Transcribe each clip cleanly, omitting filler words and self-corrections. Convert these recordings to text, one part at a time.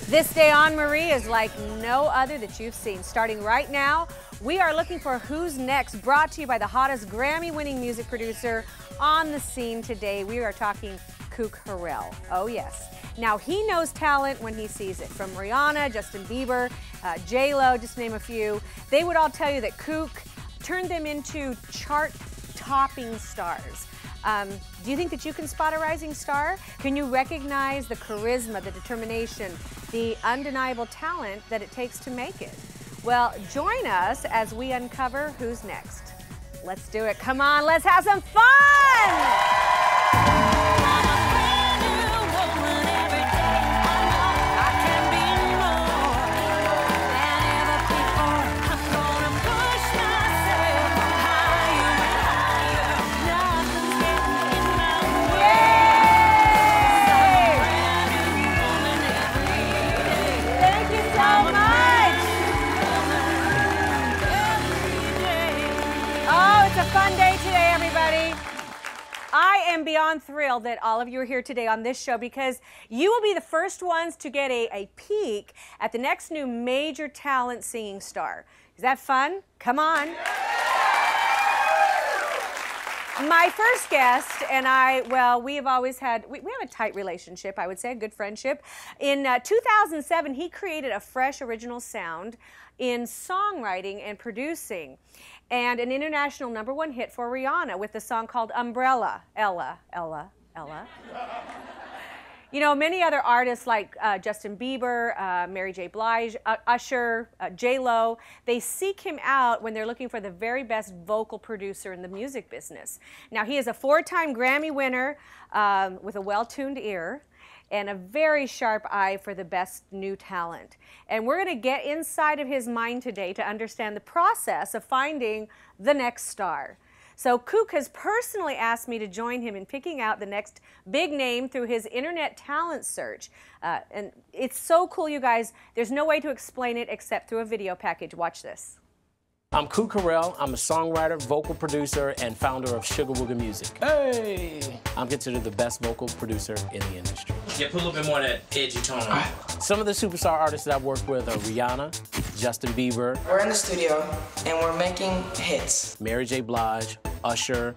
This day on Marie is like no other that you've seen. Starting right now, we are looking for Who's Next, brought to you by the hottest Grammy-winning music producer on the scene today. We are talking Kook Harrell. Oh yes. Now he knows talent when he sees it. From Rihanna, Justin Bieber, J-Lo, just to name a few. They would all tell you that Kook turned them into chart-topping stars. Do you think that you can spot a rising star? Can you recognize the charisma, the determination, the undeniable talent that it takes to make it? Well, join us as we uncover who's next. Let's do it. Come on, let's have some fun! Fun day today, everybody. I am beyond thrilled that all of you are here today on this show because you will be the first ones to get a peek at the next new major talent singing star. Is that fun? Come on. My first guest and I, well, we have always had, we have a tight relationship, I would say, a good friendship. In 2007, he created a fresh original sound in songwriting and producing, and an international #1 hit for Rihanna with the song called Umbrella. Ella. You know, many other artists like Justin Bieber, Mary J. Blige, Usher, J-Lo, they seek him out when they're looking for the very best vocal producer in the music business. Now, he is a 4-time Grammy winner with a well-tuned ear and a very sharp eye for the best new talent. And we're going to get inside of his mind today to understand the process of finding the next star. So Kook has personally asked me to join him in picking out the next big name through his internet talent search. And it's so cool, you guys. There's no way to explain it except through a video package. Watch this. I'm Kook Harrell. I'm a songwriter, vocal producer, and founder of Sugar Wooga Music. Hey! I'm considered the best vocal producer in the industry. Yeah, put a little bit more of that edgy tone on it. Some of the superstar artists that I've worked with are Rihanna, Justin Bieber. We're in the studio, and we're making hits. Mary J. Blige, Usher,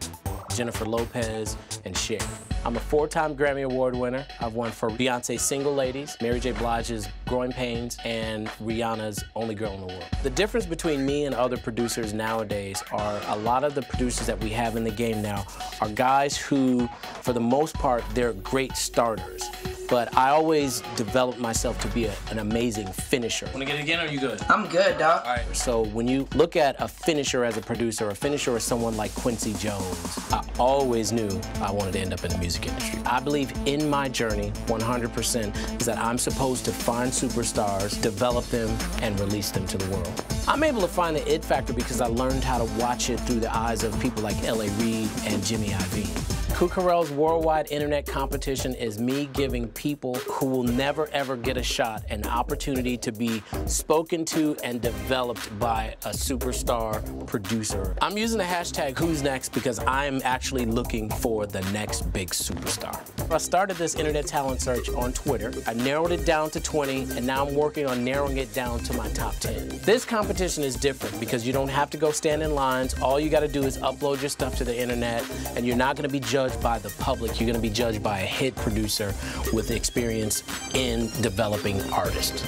Jennifer Lopez, and Cher. I'm a 4-time Grammy Award winner. I've won for Beyonce's Single Ladies, Mary J. Blige's Growing Pains, and Rihanna's Only Girl in the World. The difference between me and other producers nowadays are a lot of the producers that we have in the game now are guys who, for the most part, they're great starters. But I always developed myself to be an amazing finisher. Want to get it again, or are you good? I'm good, dog. All right. So when you look at a finisher as a producer, a finisher is someone like Quincy Jones. I always knew I wanted to end up in the music industry. I believe in my journey, 100%, is that I'm supposed to find superstars, develop them, and release them to the world. I'm able to find the it factor because I learned how to watch it through the eyes of people like L.A. Reid and Jimmy Iovine. Kook Harrell's worldwide internet competition is me giving people who will never ever get a shot an opportunity to be spoken to and developed by a superstar producer. I'm using the hashtag Who's Next because I'm actually looking for the next big superstar. I started this internet talent search on Twitter. I narrowed it down to 20, and now I'm working on narrowing it down to my top 10. This competition is different because you don't have to go stand in lines. All you got to do is upload your stuff to the internet, and you're not going to be judged by the public. You're going to be judged by a hit producer with experience in developing artists.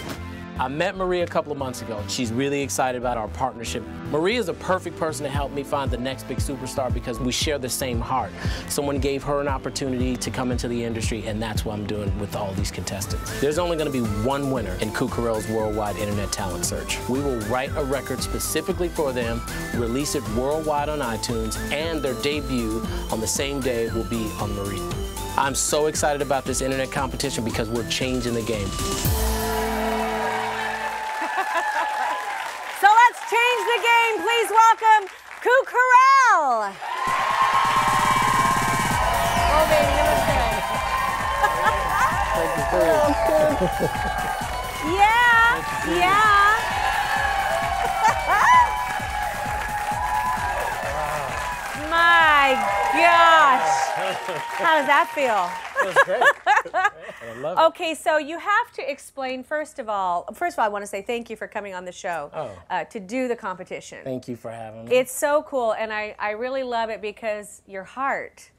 I met Marie a couple of months ago. She's really excited about our partnership. Marie is a perfect person to help me find the next big superstar because we share the same heart. Someone gave her an opportunity to come into the industry, and that's what I'm doing with all these contestants. There's only going to be one winner in Kook Harrell's worldwide internet talent search. We will write a record specifically for them, release it worldwide on iTunes, and their debut on the same day will be on Marie. I'm so excited about this internet competition because we're changing the game. So let's change the game. Please welcome Kook Harrell. Oh, baby, yeah. My gosh. How does that feel? It was great. I love it. Okay, so you have to explain, first of all, I want to say thank you for coming on the show to do the competition. Thank you for having me. It's so cool, and I really love it because your heart,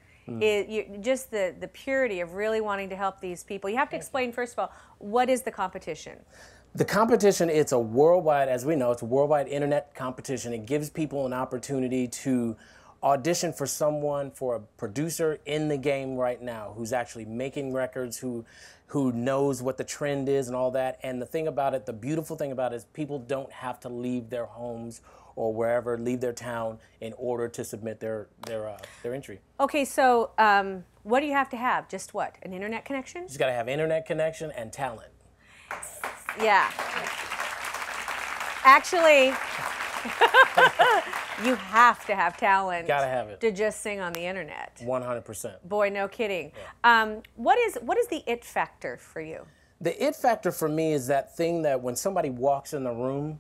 just the purity of really wanting to help these people. You have to explain, first of all, what is the competition? The competition, it's a worldwide, as we know, it's a worldwide internet competition. It gives people an opportunity to audition for someone, for a producer in the game right now who's actually making records, who knows what the trend is and all that. And the thing about it, the beautiful thing about it is people don't have to leave their homes or wherever, leave their town in order to submit their entry. Okay, so what do you have to have? Just what? An internet connection? You just got to have internet connection and talent. Yeah. Actually, you have to have talent. Gotta have it. To just sing on the internet. 100%. Boy, no kidding. Yeah. What is the it factor for you? The it factor for me is that thing that when somebody walks in the room,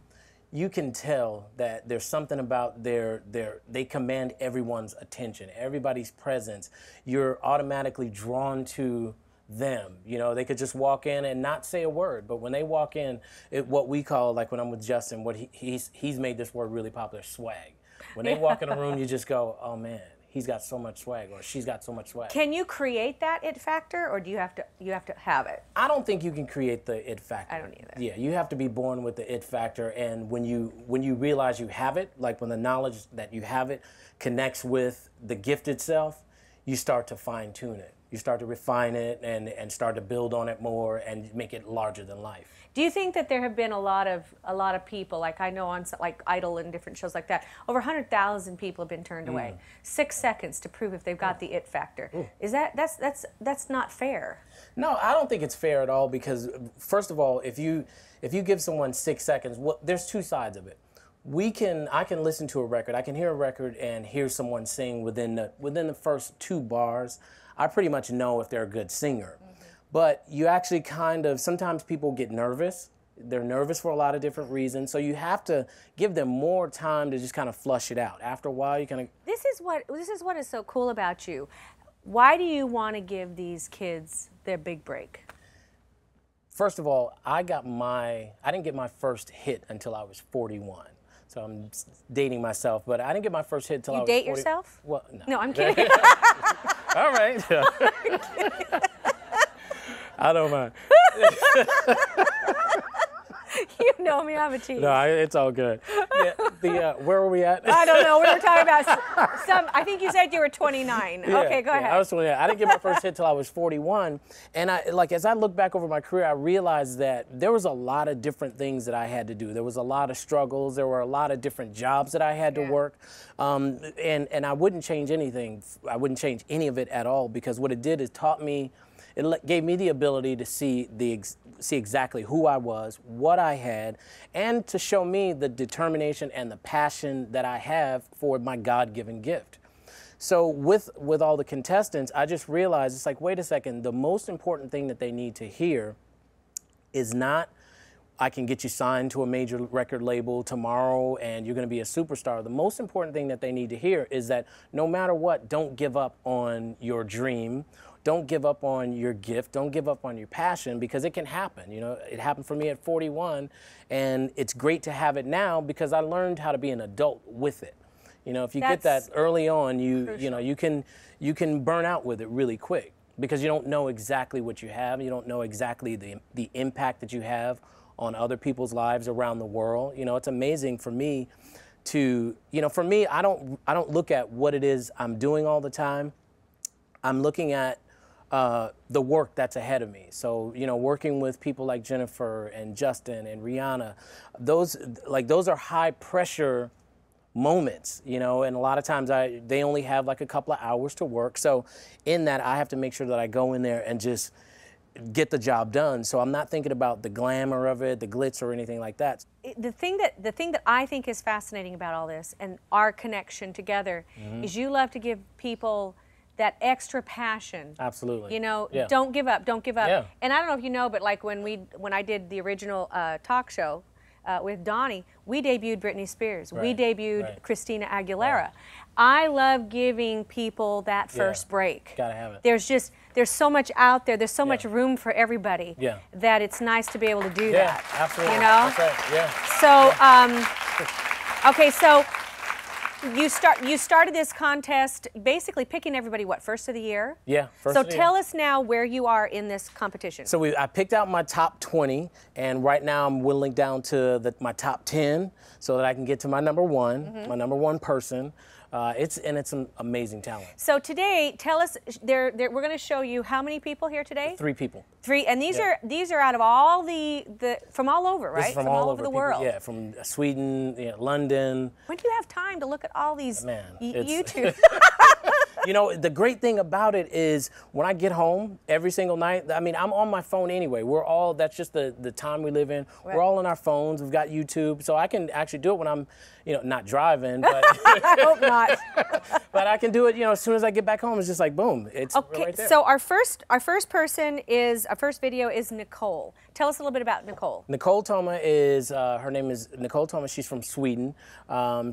you can tell that there's something about they command everyone's attention, everybody's presence. You're automatically drawn to them. You know, they could just walk in and not say a word, but when they walk in, what we call, like when I'm with Justin, what he's made this word really popular, swag. When they walk in a room, you just go, oh man, he's got so much swag, or she's got so much swag. Can you create that it factor, or do you have to have it? I don't think you can create the it factor. I don't either. Yeah, you have to be born with the it factor, and when you realize you have it, like when the knowledge that you have it connects with the gift itself, you start to fine tune it. You start to refine it and start to build on it more and make it larger than life. Do you think that there have been a lot of people, like I know on like Idol and different shows like that, over 100,000 people have been turned away. 6 seconds to prove if they've got the it factor. Is that's not fair? No, I don't think it's fair at all, because first of all, if you give someone 6 seconds, there's two sides of it. I can listen to a record, I can hear a record and hear someone sing within the first 2 bars. I pretty much know if they're a good singer. But you actually sometimes people get nervous. They're nervous for a lot of different reasons. So you have to give them more time to just kind of flush it out. After a while, you kind of... This is what is so cool about you. Why do you want to give these kids their big break? First of all, I didn't get my first hit until I was 41. So I'm dating myself, but I didn't get my first hit until I was 40. You date yourself? Well, no. No, I'm kidding. All right. I don't mind. You know me, I'm a cheat. No, it's all good. Where were we at? I don't know. We were talking about I think you said you were 29. Yeah, okay, go ahead. I was 29. I didn't get my first hit till I was 41. And as I look back over my career, I realized that there was a lot of different things that I had to do. There was a lot of struggles. There were a lot of different jobs that I had to work. And I wouldn't change anything. I wouldn't change any of it at all, because what it did is it gave me the ability to see exactly who I was, what I had, and to show me the determination and the passion that I have for my God-given gift. So with all the contestants, I just realized, it's like, wait a second, the most important thing that they need to hear is not, I can get you signed to a major record label tomorrow and you're going to be a superstar. The most important thing that they need to hear is that no matter what, don't give up on your dream. Don't give up on your gift. Don't give up on your passion, because it can happen. You know, it happened for me at 41, and it's great to have it now because I learned how to be an adult with it. You know, if you get that early on, you can burn out with it really quick, because you don't know exactly what you have. You don't know exactly the impact that you have on other people's lives around the world. You know, it's amazing for me to, for me, I don't look at what it is I'm doing all the time. I'm looking at the work that's ahead of me. So, working with people like Jennifer and Justin and Rihanna, those are high pressure moments, and a lot of times they only have like a couple of hours to work. So in that, I have to make sure that I go in there and just get the job done. So I'm not thinking about the glamour of it, the glitz or anything like that. The thing that I think is fascinating about all this and our connection together is you love to give people that extra passion. Absolutely. Don't give up, don't give up. Yeah. And I don't know if you know, but like when I did the original talk show, with Donnie, we debuted Britney Spears. We Right, debuted right. Christina Aguilera. Right. I love giving people that first break. Gotta have it. There's so much out there. There's so much room for everybody. Yeah. That it's nice to be able to do Yeah, that. absolutely. You know. That's right. Yeah. So, okay, so you started this contest basically picking everybody, what, first of the year? Yeah. First So of the tell year. us now where you are in this competition. So I picked out my top 20, and right now I'm whittling down to my top 10 so that I can get to my number one, my number one person. It's an amazing talent. So today, tell us, we're going to show you how many people here today? 3 people. 3, and these are out of all the from all over, right? This is from all over the people. world. Yeah, from Sweden, London. When do you have time to look at all these YouTube? You know, the great thing about it is when I get home every single night, I mean, I'm on my phone anyway. That's just the time we live in. Right. We're all on our phones. We've got YouTube. So I can actually do it when I'm, not driving, but I hope not. but I can do it, as soon as I get back home. It's just like, boom, it's Okay, right there. so our first video is Nicole. Tell us a little bit about Nicole. Nicole Toma her name is Nicole Toma. She's from Sweden.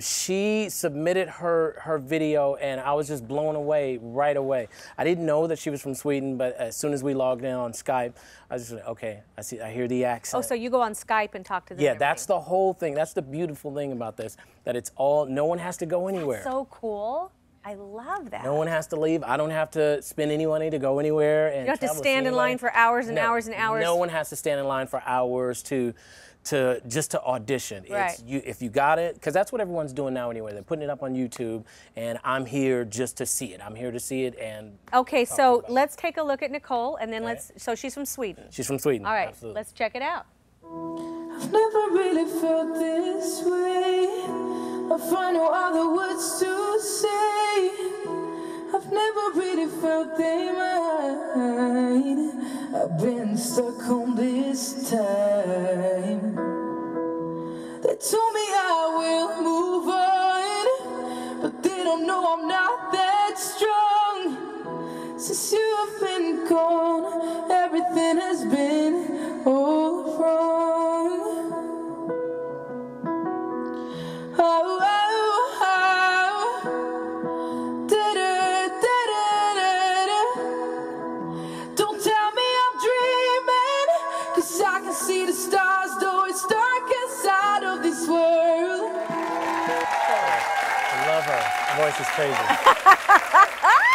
She submitted her video, and I was just blown away right away. I didn't know that she was from Sweden, but as soon as we logged in on Skype, I was just like, okay, I hear the accent. Oh, so you go on Skype and talk to them? Yeah, and that's everything. the whole thing. That's the beautiful thing about this, that no one has to go anywhere. So cool. I love that. No one has to leave. I don't have to spend any money to go anywhere. And you don't have to travel stand in line for hours and hours and hours. No one has to stand in line for hours to audition. Right. If you got it, because that's what everyone's doing now anyway. They're putting it up on YouTube, and I'm here just to see it. I'm here to see it and. Okay, so let's take a look at Nicole, and then so she's from Sweden. She's from Sweden. All right, Absolutely. let's check it out. I've never really felt this way. I find no other words to say. I've never really felt they mine. I've been stuck on this time. They told me I will move on, but they don't know I'm not that strong. Since you have been gone, everything has been all wrong. Oh, oh, oh. Da-da, da-da-da-da. Don't tell me I'm dreaming, 'cause I can see the stars, though it's dark inside of this world. I love her. Her voice is crazy.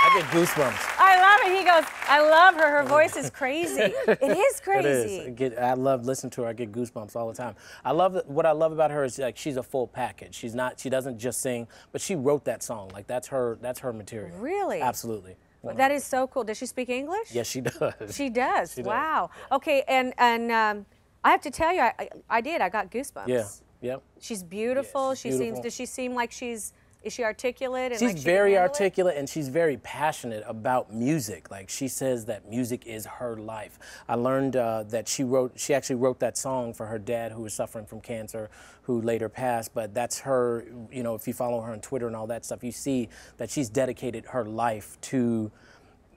I get goosebumps. I love it. He goes, I love her. Her voice is crazy. It is crazy. It is. I love listening to her. I get goosebumps all the time. What I love about her is like she's a full package. She doesn't just sing, but she wrote that song. Like that's her material. Really? Absolutely. That is so cool. Does she speak English? Yes, she does. She does. She does. Wow. Okay, and I have to tell you, I got goosebumps. Yeah. Yep. She's beautiful. Yeah, she's beautiful. Does she seem like is she articulate? And She's like she very can handle it? articulate, and she's very passionate about music. Like she says that music is her life. I learned that she actually wrote that song for her dad, who was suffering from cancer, who later passed. But that's her. If you follow her on Twitter and all that stuff, you see that she's dedicated her life to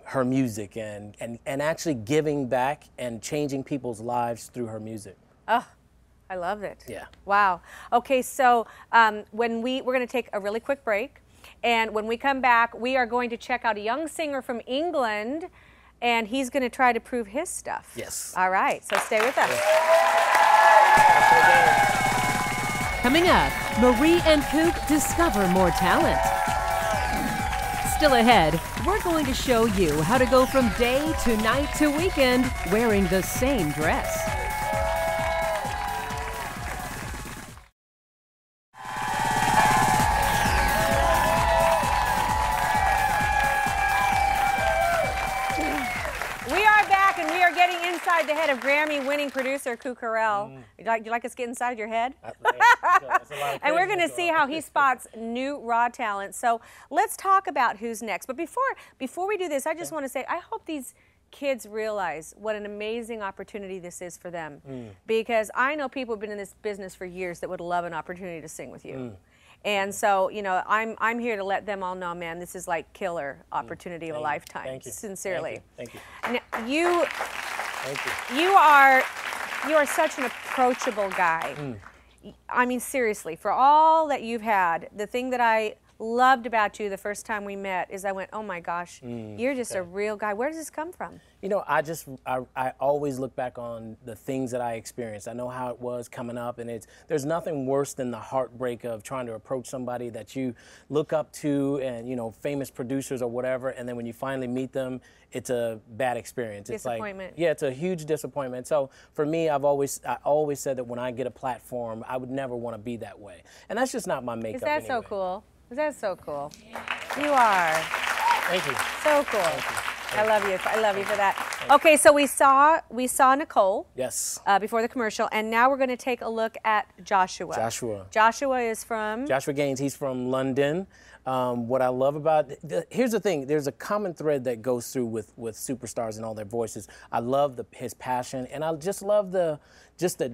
her music and actually giving back and changing people's lives through her music. Oh, I love it. Yeah. Wow. Okay, so we're going to take a really quick break, and when we come back, we are going to check out a young singer from England, and he's going to try to prove his stuff. Yes. All right, so stay with us. Coming up, Marie and Coop discover more talent. Still ahead, we're going to show you how to go from day to night to weekend wearing the same dress. We are back, and we are getting inside the head of Grammy-winning producer Ku Carell. You like us to get inside your head? And we're going to see how he spots new raw talent. So let's talk about who's next. But before we do this, I just want to say I hope these kids realize what an amazing opportunity this is for them. Because I know people have been in this business for years that would love an opportunity to sing with you. And so, I'm here to let them all know, man, this is like killer opportunity of a lifetime. Thank you. Sincerely. Thank you. Now, you Thank you. are such an approachable guy. I mean, seriously, for all that you've had, the thing that I loved about you the first time we met is I went, oh my gosh, you're just a real guy. Where does this come from? You know, I always look back on the things that I experienced. I know how it was coming up, and there's nothing worse than the heartbreak of trying to approach somebody that you look up to, and, you know, famous producers or whatever, and then when you finally meet them, it's a bad experience. Disappointment. It's like, yeah, it's a huge disappointment. So for me, I always said that when I get a platform, I would never want to be that way. And that's just not my makeup. Is that anyway. so cool? Is that so cool? You are. Thank you. So cool. I love you. I love you for that. Okay, so we saw Nicole. Yes. Before the commercial, and now we're going to take a look at Joshua. Joshua is from? Joshua Gaines. He's from London. What I love about here's the thing. There's a common thread that goes through with superstars and all their voices. I love his passion, and I just love the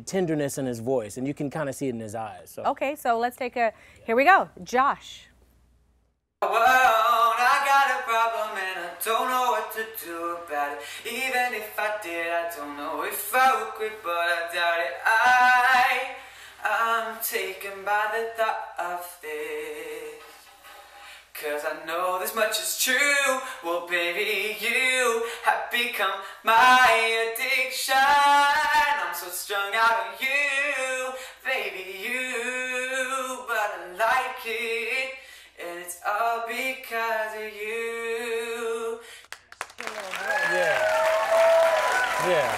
tenderness in his voice, and you can kind of see it in his eyes. So. Okay, so let's take a. Here we go, Josh. Well, I got a problem and I don't know what to do about it. Even if I did, I don't know if I would quit, but I doubt it. I'm taken by the thought of this, 'cause I know this much is true. Well, baby, you have become my addiction. I'm so strung out on you, baby, you, but I like it. And it's all because of you. Yeah.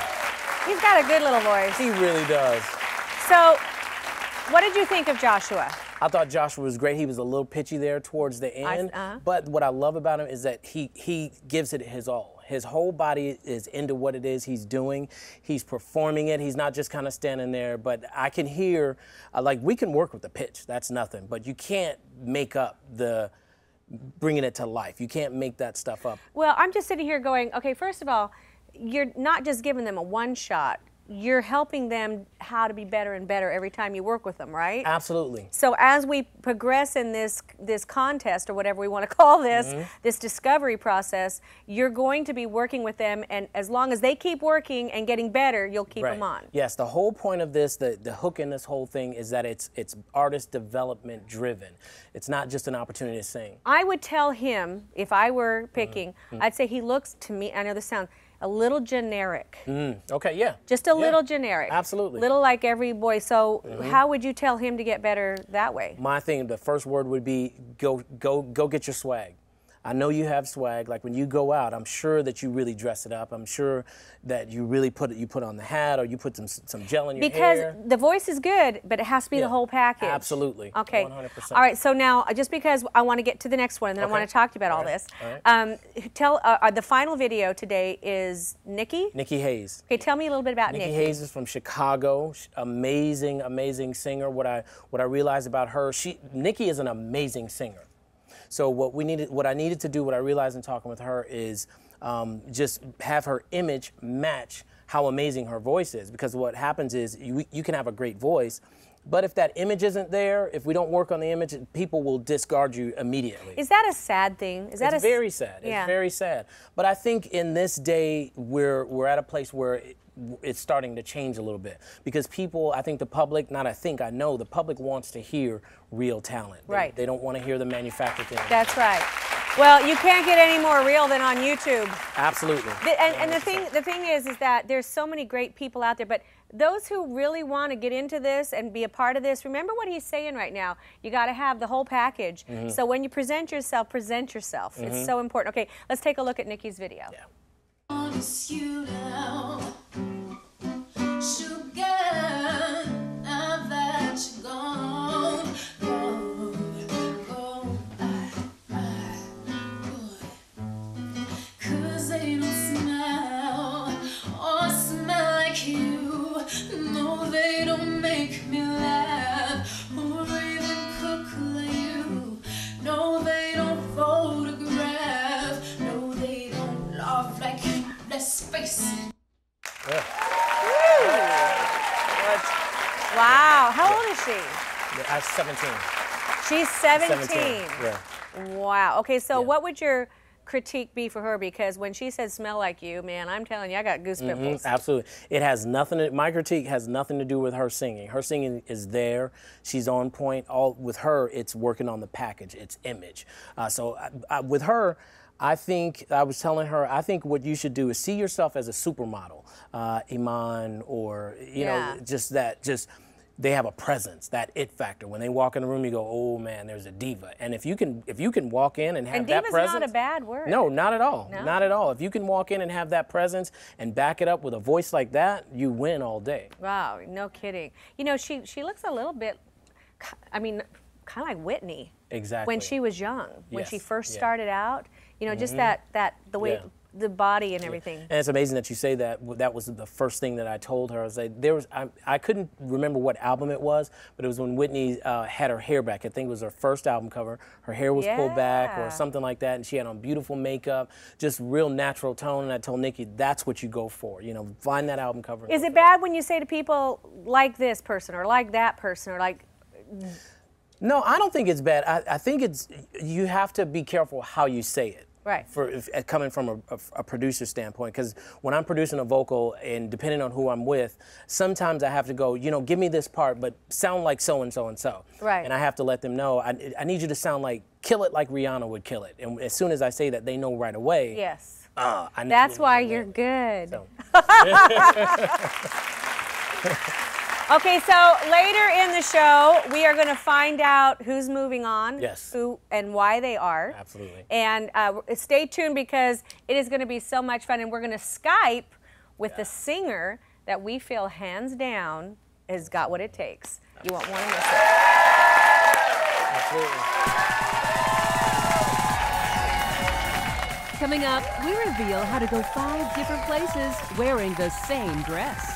He's got a good little voice. He really does. So, what did you think of Joshua? I thought Joshua was great. He was a little pitchy there towards the end. But what I love about him is that he gives it his all. His whole body is into what it is he's doing. He's performing it. He's not just kind of standing there. But I can hear, like, we can work with the pitch. That's nothing. But you can't make up bringing it to life. You can't make that stuff up. Well, I'm just sitting here going, okay, first of all, you're not just giving them a one shot. You're helping them how to be better and better every time you work with them, right? Absolutely. So as we progress in this contest, or whatever we want to call this, this discovery process, you're going to be working with them, and as long as they keep working and getting better, you'll keep them on. Yes, the whole point of this, the hook in this whole thing is that it's artist development driven. It's not just an opportunity to sing. I would tell him, if I were picking, I'd say he looks to me, I know this sounds a little generic. Okay, yeah. Just a little generic. Absolutely. Little like every boy. So how would you tell him to get better that way? My thing, the first word would be go get your swag. I know you have swag. Like when you go out, I'm sure that you really dress it up. I'm sure that you really put on the hat, or you put some gel in your hair. Because the voice is good, but it has to be the whole package. Absolutely. Okay. 100%. All right. So now, just because I want to get to the next one, and then I want to talk to you about all this. Tell the final video today is Nikki. Nikki Hayes. Okay. Tell me a little bit about Nikki. Nikki Hayes is from Chicago. Amazing, amazing singer. What I realized about her, Nikki is an amazing singer. So what I needed to do, what I realized in talking with her is just have her image match how amazing her voice is. Because what happens is you can have a great voice, but if that image isn't there, if we don't work on the image, people will discard you immediately. Is that a sad thing? Is that it's very sad. Yeah. It's very sad. But I think in this day, we're at a place where it's starting to change a little bit, because people, I think the public, I know the public wants to hear real talent. They don't want to hear the manufactured thing. That's right. Well, you can't get any more real than on YouTube. Absolutely. And the thing is that there's so many great people out there, but those who really want to get into this and be a part of this, remember what he's saying right now. You got to have the whole package. So when you present yourself, It's so important. Okay, let's take a look at Nikki's video. Yeah. Wow. How old is she? I'm 17. She's 17. 17. Yeah. Wow. Okay, so what would your critique be for her? Because when she says smell like you, man, I'm telling you, I got goose pimples. Absolutely. It has nothing, my critique has nothing to do with her singing. Her singing is there. She's on point. All with her, it's working on the package, it's image. With her, I think, I was telling her, I think what you should do is see yourself as a supermodel, Iman, or, you know, they have a presence, that it factor. When they walk in the room, you go, oh man, there's a diva. And if you can walk in and have that presence. And diva's not a bad word. No, not at all. No? Not at all. If you can walk in and have that presence and back it up with a voice like that, you win all day. Wow, no kidding. You know, she looks a little bit, I mean, kind of like Whitney. Exactly. When she was young, when Yes, she first yeah. started out, you know, just the way, Yeah. the body and everything. And it's amazing that you say that. That was the first thing that I told her. I was like, I couldn't remember what album it was, but it was when Whitney had her hair back. I think it was her first album cover. Her hair was pulled back or something like that, and she had on beautiful makeup, just real natural tone. And I told Nikki, that's what you go for. You know, find that album cover. Is it bad when you say to people, like this person or like that person or like... No, I don't think it's bad. I think you have to be careful how you say it. Right. Coming from a producer standpoint, because when I'm producing a vocal and depending on who I'm with, sometimes I have to go, you know, give me this part, but sound like so and so and so. Right. And I have to let them know, I need you to sound like, kill it like Rihanna would kill it. And as soon as I say that, they know right away. Yes. That's why you're good. So. Okay, so later in the show, we are going to find out who's moving on, Yes. who and why they are. Absolutely. And stay tuned because it is going to be so much fun, and we're going to Skype with the singer that we feel hands down has got what it takes. You won't want to miss it. Absolutely. Coming up, we reveal how to go 5 different places wearing the same dress.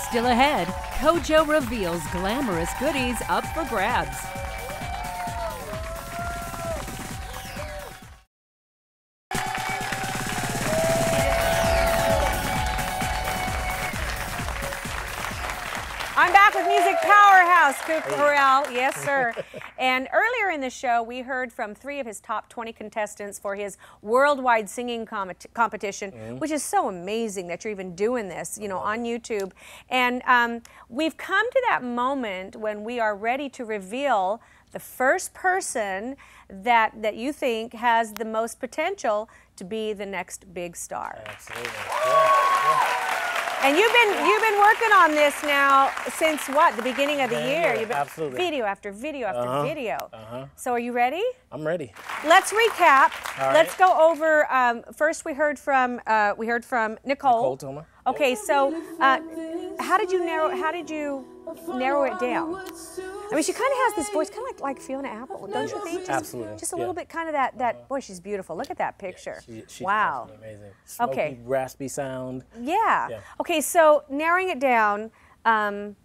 Still ahead, Kojo reveals glamorous goodies up for grabs. I'm back with Music Powerhouse, Coop Corral. Yes, sir. And earlier in the show, we heard from 3 of his top 20 contestants for his worldwide singing competition, which is so amazing that you're even doing this, you know, on YouTube. And we've come to that moment when we are ready to reveal the first person that you think has the most potential to be the next big star. Absolutely. Yeah. And you've been working on this now since what? The beginning of the year. You've been absolutely. Video after video after video. So are you ready? I'm ready. Let's recap. All Let's right. go over. First, we heard from Nicole. Nicole Toma. Okay, so how did you narrow it down? I mean, she kind of has this voice, kind of like Fiona Apple, don't you think? Just, Absolutely. Just a little bit, kind of that. Boy, she's beautiful. Look at that picture. She's wow. absolutely amazing. Smoky, Okay. raspy sound. Yeah. Okay, so narrowing it down, then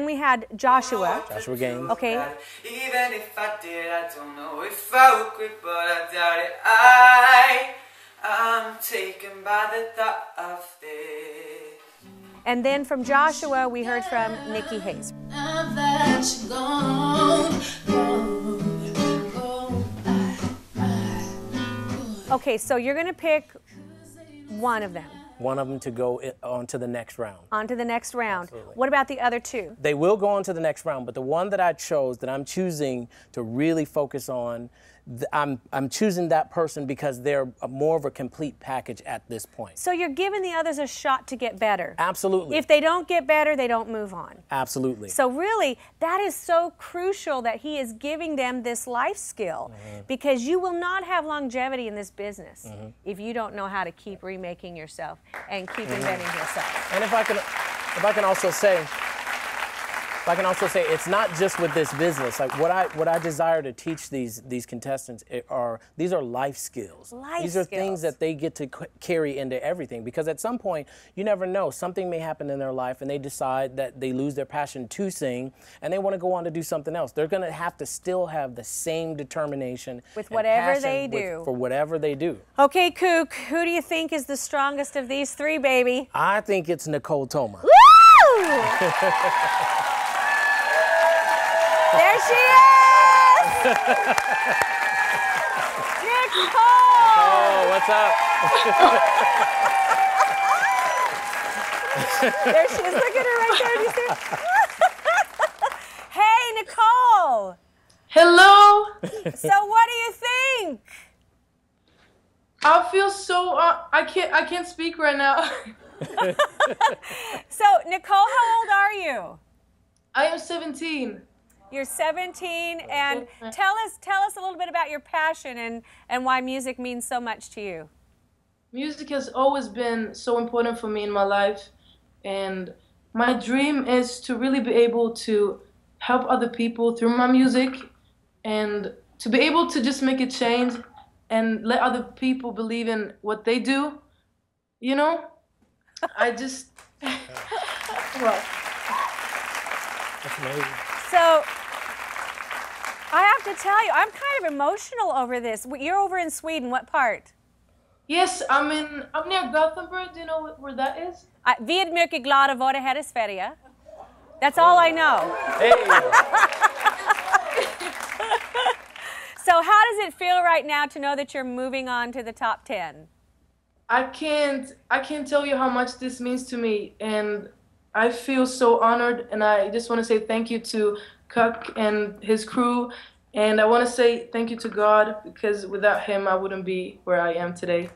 we had Joshua. Joshua Gaines. Okay. Even if I did, I don't know if I would quit, but I doubt it. I'm taken by the thought of this. And then from Joshua, we heard from Nikki Hayes. Now that you're gone, Okay, so you're going to pick one of them. One of them to go on to the next round. On to the next round. Absolutely. What about the other 2? They will go on to the next round, but the one that I chose, that I'm choosing to really focus on, I'm choosing that person because they're more of a complete package at this point. So you're giving the others a shot to get better. Absolutely. If they don't get better, they don't move on. Absolutely. So really, that is so crucial that he is giving them this life skill because you will not have longevity in this business if you don't know how to keep remaking yourself and keep inventing yourself. And if I can also say, it's not just with this business. Like what I desire to teach these contestants these are life skills. These are things that they get to carry into everything, because at some point you never know, something may happen in their life and they decide that they lose their passion to sing and they want to go on to do something else. They're going to have to still have the same determination with and whatever passion they do. for whatever they do. Okay, Kook, who do you think is the strongest of these 3, baby? I think it's Nicole Toma. Woo! There she is! Oh, what's up? There she is. Look at her right there. Do you see? Hey, Nicole. Hello. So what do you think? I feel so. I can't speak right now. So, Nicole, how old are you? I am 17. You're 17, and tell us a little bit about your passion and why music means so much to you. Music has always been so important for me in my life, and my dream is to really be able to help other people through my music, and to be able to just make a change and let other people believe in what they do. You know, I just well. That's amazing. So, I have to tell you, I'm kind of emotional over this. You're over in Sweden. What part? Yes, I'm near Gothenburg. Do you know where that is? Vi är mycket glada att vara här i Sverige. That's all I know. Hey. So how does it feel right now to know that you're moving on to the top 10? I can't tell you how much this means to me, and I feel so honored, and I just want to say thank you to Cuck and his crew, and I want to say thank you to God, because without him I wouldn't be where I am today.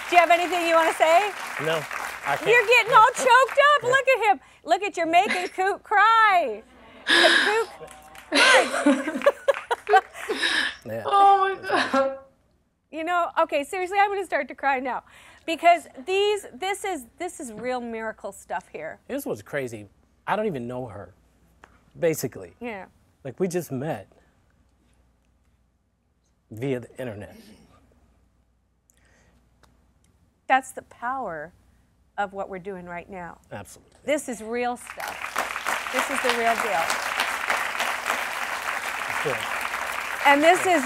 Do you have anything you want to say? No, I can't. You're getting all choked up. Look at him. Look at you're making Coop cry. Coop. Yeah. Oh my God. You know, okay, seriously, I'm going to start to cry now, because this is real miracle stuff here. Here's what's crazy. I don't even know her, basically. Yeah. Like, we just met via the internet. That's the power of what we're doing right now. Absolutely. This is real stuff. This is the real deal. Sure. And this is,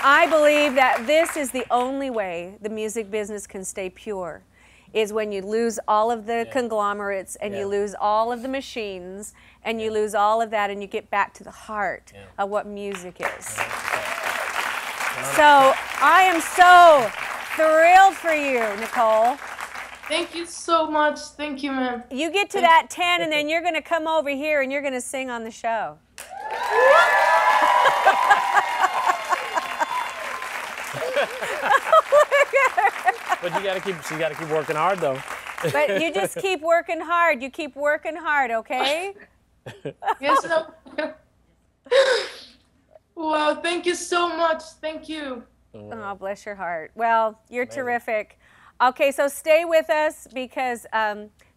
I believe that this is the only way the music business can stay pure, is when you lose all of the conglomerates and you lose all of the machines and you lose all of that and you get back to the heart of what music is. So I am so thrilled for you, Nicole. Thank you so much. Thank you, ma'am. You get to that 10 and then you're going to come over here and you're going to sing on the show. But she gotta keep working hard, though. But you just keep working hard. You keep working hard, okay? Yes, no. Wow, thank you so much. Thank you. Oh, bless your heart. Well, you're terrific. Okay, so stay with us, because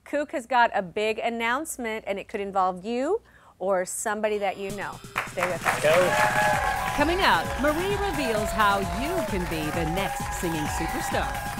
Kook has got a big announcement, and it could involve you or somebody that you know. Stay with us. Coming up, Marie reveals how you can be the next singing superstar.